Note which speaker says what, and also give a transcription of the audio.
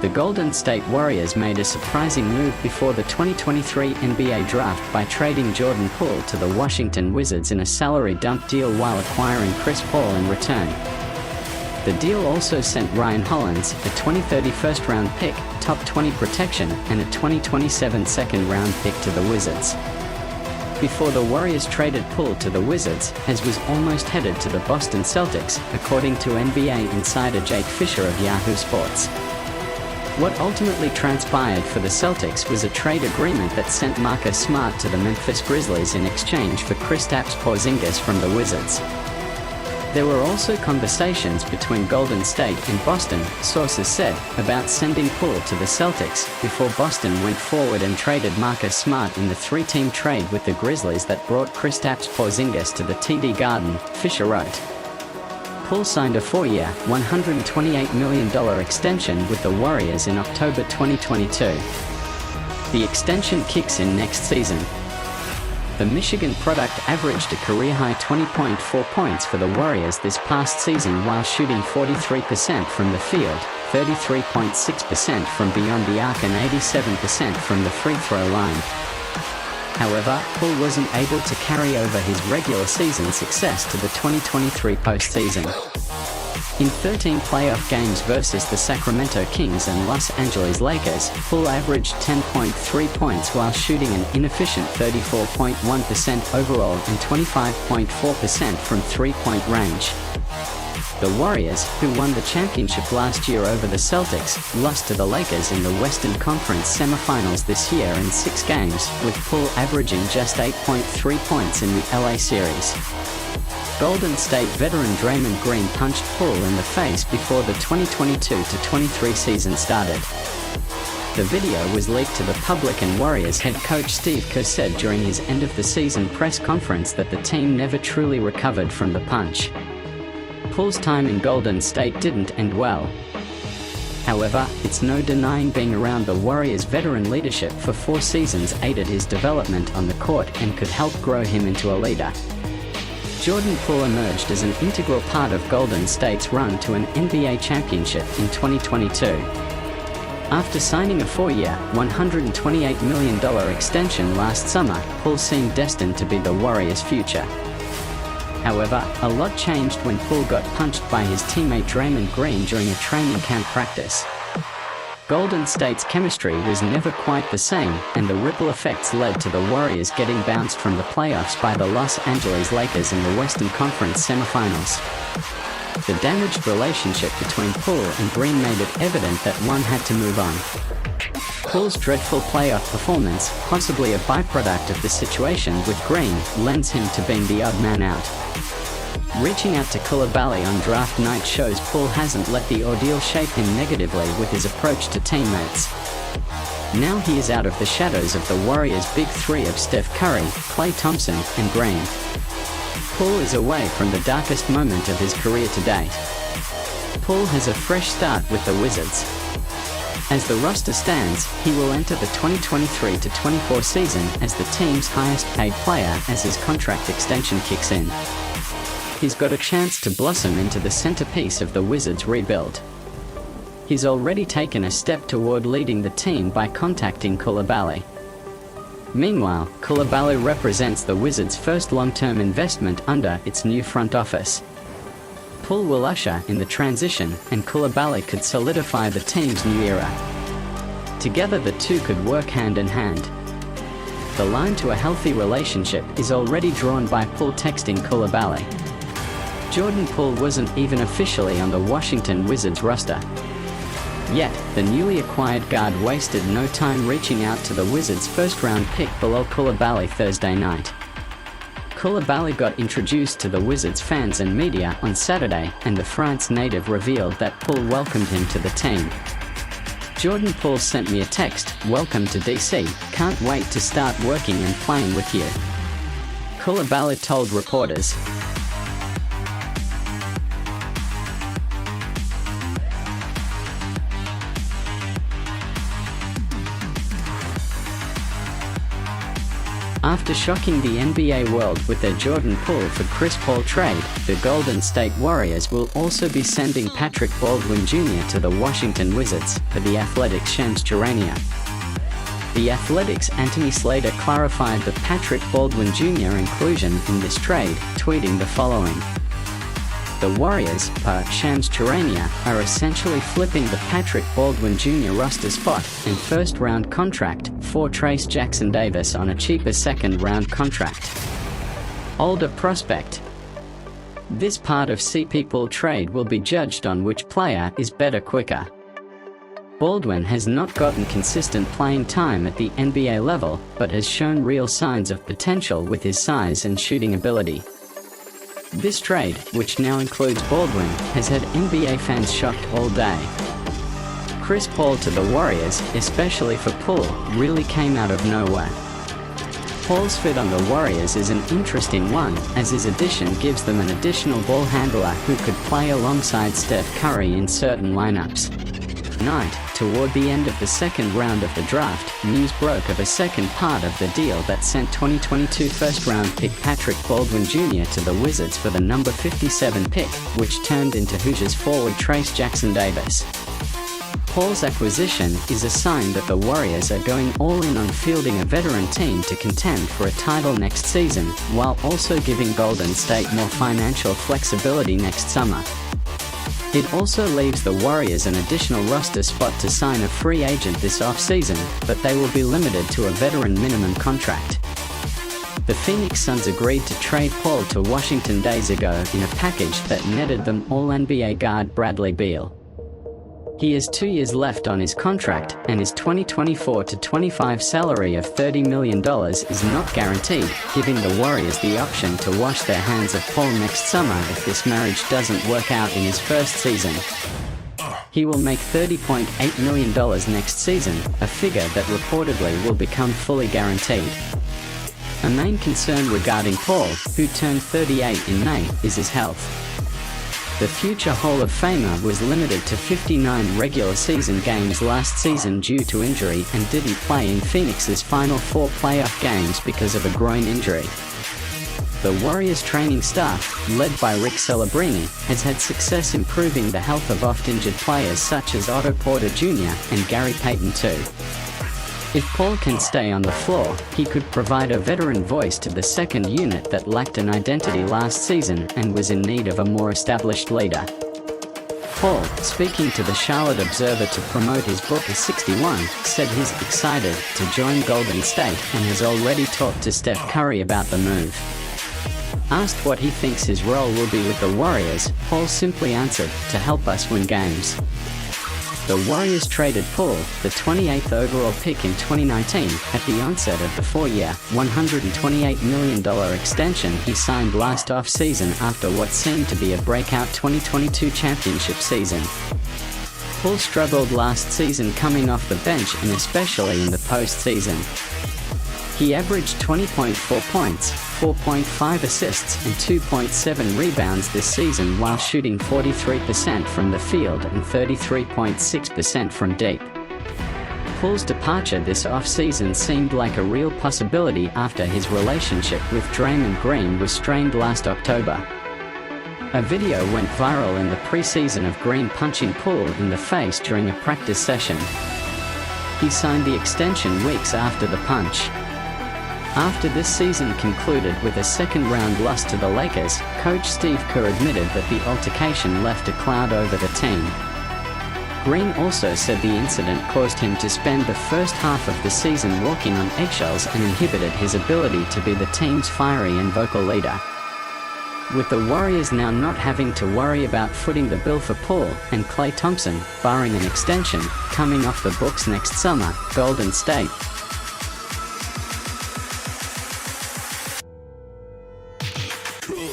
Speaker 1: The Golden State Warriors made a surprising move before the 2023 NBA Draft by trading Jordan Poole to the Washington Wizards in a salary dump deal while acquiring Chris Paul in return. The deal also sent Ryan Hollins, a 2030 first-round pick, top 20 protection, and a 2027 second-round pick to the Wizards. Before the Warriors traded Poole to the Wizards, Hez was almost headed to the Boston Celtics, according to NBA insider Jake Fisher of Yahoo Sports. What ultimately transpired for the Celtics was a trade agreement that sent Marcus Smart to the Memphis Grizzlies in exchange for Kristaps Porzingis from the Wizards. There were also conversations between Golden State and Boston, sources said, about sending Poole to the Celtics, before Boston went forward and traded Marcus Smart in the three-team trade with the Grizzlies that brought Kristaps Porzingis to the TD Garden, Fisher wrote. Poole signed a 4-year, $128 million extension with the Warriors in October 2022. The extension kicks in next season. The Michigan product averaged a career-high 20.4 points for the Warriors this past season while shooting 43% from the field, 33.6% from beyond the arc and 87% from the free throw line. However, Poole wasn't able to carry over his regular season success to the 2023 postseason. In 13 playoff games versus the Sacramento Kings and Los Angeles Lakers, Poole averaged 10.3 points while shooting an inefficient 34.1% overall and 25.4% from three-point range. The Warriors, who won the championship last year over the Celtics, lost to the Lakers in the Western Conference semifinals this year in 6 games, with Poole averaging just 8.3 points in the LA series. Golden State veteran Draymond Green punched Poole in the face before the 2022-23 season started. The video was leaked to the public and Warriors head coach Steve Kerr said during his end-of-the-season press conference that the team never truly recovered from the punch. Poole's time in Golden State didn't end well. However, it's no denying being around the Warriors' veteran leadership for 4 seasons aided his development on the court and could help grow him into a leader. Jordan Poole emerged as an integral part of Golden State's run to an NBA championship in 2022. After signing a 4-year, $128 million extension last summer, Poole seemed destined to be the Warriors' future. However, a lot changed when Poole got punched by his teammate Draymond Green during a training camp practice. Golden State's chemistry was never quite the same, and the ripple effects led to the Warriors getting bounced from the playoffs by the Los Angeles Lakers in the Western Conference semifinals. The damaged relationship between Poole and Green made it evident that one had to move on. Poole's dreadful playoff performance, possibly a byproduct of the situation with Green, lends him to being the odd man out. Reaching out to Coulibaly on draft night shows Poole hasn't let the ordeal shape him negatively with his approach to teammates. Now he is out of the shadows of the Warriors' big three of Steph Curry, Klay Thompson, and Green. Poole is away from the darkest moment of his career to date. Poole has a fresh start with the Wizards. As the roster stands, he will enter the 2023-24 season as the team's highest-paid player as his contract extension kicks in. He's got a chance to blossom into the centerpiece of the Wizards' rebuild. He's already taken a step toward leading the team by contacting Coulibaly. Meanwhile, Coulibaly represents the Wizards' first long-term investment under its new front office. Poole will usher in the transition, and Coulibaly could solidify the team's new era. Together the two could work hand in hand. The line to a healthy relationship is already drawn by Poole texting Coulibaly. Jordan Poole wasn't even officially on the Washington Wizards roster. Yet, the newly acquired guard wasted no time reaching out to the Wizards' first-round pick below Coulibaly Thursday night. Coulibaly got introduced to the Wizards fans and media on Saturday, and the France native revealed that Poole welcomed him to the team. Jordan Poole sent me a text, "Welcome to DC, can't wait to start working and playing with you," Coulibaly told reporters. After shocking the NBA world with their Jordan Poole for Chris Paul trade, the Golden State Warriors will also be sending Patrick Baldwin Jr. to the Washington Wizards for the Athletics' Shams Charania. The Athletics' Anthony Slater clarified the Patrick Baldwin Jr. inclusion in this trade, tweeting the following. The Warriors, per Shams Charania, are essentially flipping the Patrick Baldwin Jr. roster spot and first-round contract for Trayce Jackson-Davis on a cheaper second-round contract. Older prospect. This part of CP Poole trade will be judged on which player is better quicker. Baldwin has not gotten consistent playing time at the NBA level, but has shown real signs of potential with his size and shooting ability. This trade, which now includes Baldwin, has had NBA fans shocked all day. Chris Paul to the Warriors, especially for Poole, really came out of nowhere. Paul's fit on the Warriors is an interesting one, as his addition gives them an additional ball handler who could play alongside Steph Curry in certain lineups. Toward the end of the second round of the draft, news broke of a second part of the deal that sent 2022 first-round pick Patrick Baldwin Jr. to the Wizards for the number 57 pick, which turned into Hoosiers forward Trayce Jackson-Davis. Paul's acquisition is a sign that the Warriors are going all in on fielding a veteran team to contend for a title next season, while also giving Golden State more financial flexibility next summer. It also leaves the Warriors an additional roster spot to sign a free agent this offseason, but they will be limited to a veteran minimum contract. The Phoenix Suns agreed to trade Paul to Washington days ago in a package that netted them All-NBA guard Bradley Beal. He has 2 years left on his contract, and his 2024-25 salary of $30 million is not guaranteed, giving the Warriors the option to wash their hands of Paul next summer if this marriage doesn't work out in his first season. He will make $30.8 million next season, a figure that reportedly will become fully guaranteed. A main concern regarding Paul, who turned 38 in May, is his health. The future Hall of Famer was limited to 59 regular season games last season due to injury and didn't play in Phoenix's final 4 playoff games because of a groin injury. The Warriors training staff, led by Rick Celebrini, has had success improving the health of oft-injured players such as Otto Porter Jr. and Gary Payton too. If Paul can stay on the floor, he could provide a veteran voice to the second unit that lacked an identity last season and was in need of a more established leader. Paul, speaking to the Charlotte Observer to promote his book '61, said he's excited to join Golden State and has already talked to Steph Curry about the move. Asked what he thinks his role will be with the Warriors, Paul simply answered, "To help us win games." The Warriors traded Poole, the 28th overall pick in 2019, at the onset of the 4-year, $128 million extension he signed last off-season after what seemed to be a breakout 2022 championship season. Poole struggled last season coming off the bench and especially in the postseason. He averaged 20.4 points, 4.5 assists and 2.7 rebounds this season while shooting 43% from the field and 33.6% from deep. Poole's departure this offseason seemed like a real possibility after his relationship with Draymond Green was strained last October. A video went viral in the preseason of Green punching Poole in the face during a practice session. He signed the extension weeks after the punch. After this season concluded with a second-round loss to the Lakers, coach Steve Kerr admitted that the altercation left a cloud over the team. Green also said the incident caused him to spend the first half of the season walking on eggshells and inhibited his ability to be the team's fiery and vocal leader. With the Warriors now not having to worry about footing the bill for Poole and Klay Thompson, barring an extension, coming off the books next summer, Golden State
Speaker 2: Cool.